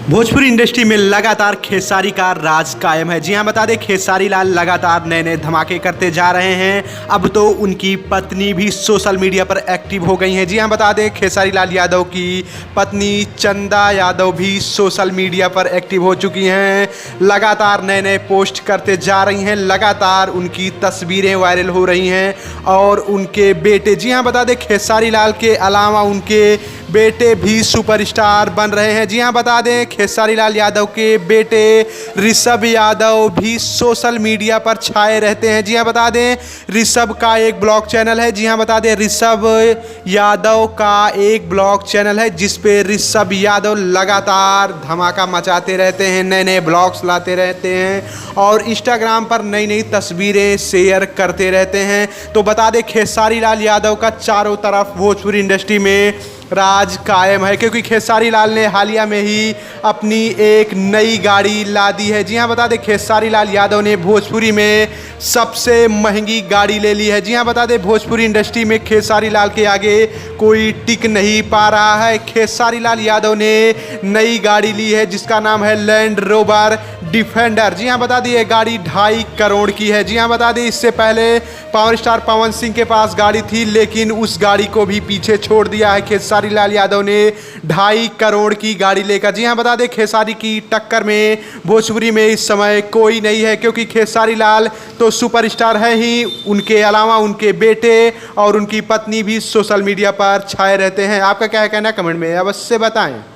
Bhojpuri industry में लगातार खेसारी का राज कायम है। जी हां, बता दें खेसारी लाल लगातार नए नए धमाके करते जा रहे हैं। अब तो उनकी पत्नी भी सोशल मीडिया पर एक्टिव हो गई हैं। जी हां, बता दें खेसारी लाल यादव की पत्नी चंदा यादव भी सोशल मीडिया पर एक्टिव हो चुकी हैं। लगातार नए नए पोस्ट करते जा रही हैं, लगातार उनकी तस्वीरें वायरल हो रही हैं और उनके बेटे, जी हाँ, बता दें खेसारी लाल के अलावा उनके बेटे भी सुपरस्टार बन रहे हैं। जी हाँ, बता दें खेसारी लाल यादव के बेटे ऋषभ यादव भी सोशल मीडिया पर छाए रहते हैं। जी हाँ, बता दें ऋषभ का एक ब्लॉग चैनल है। जी हाँ, बता दें ऋषभ यादव का एक ब्लॉग चैनल है जिस पे ऋषभ यादव लगातार धमाका मचाते रहते हैं, नए नए ब्लॉग्स लाते रहते हैं और इंस्टाग्राम पर नई नई तस्वीरें शेयर करते रहते हैं। तो बता दें खेसारी लाल यादव का चारों तरफ भोजपुरी इंडस्ट्री में राज कायम है, क्योंकि खेसारी लाल ने हालिया में ही अपनी एक नई गाड़ी ला दी है। जी हाँ, बता दें खेसारी लाल यादव ने भोजपुरी में सबसे महंगी गाड़ी ले ली है। जी हाँ, बता दें भोजपुरी इंडस्ट्री में खेसारी लाल के आगे कोई टिक नहीं पा रहा है। खेसारी लाल यादव ने नई गाड़ी ली है जिसका नाम है लैंड रोवर डिफेंडर। जी हाँ, बता दें ये गाड़ी 2.5 करोड़ की है। जी हाँ, बता दें इससे पहले पावर स्टार पवन सिंह के पास गाड़ी थी, लेकिन उस गाड़ी को भी पीछे छोड़ दिया है खेसारी लाल यादव ने 2.5 करोड़ की गाड़ी लेकर। जी हाँ, बता दें खेसारी की टक्कर में भोजपुरी में इस समय कोई नहीं है, क्योंकि खेसारी लाल तो सुपरस्टार है ही, उनके अलावा उनके बेटे और उनकी पत्नी भी सोशल मीडिया पर छाए रहते हैं। आपका क्या कहना है कमेंट में अवश्य बताएं।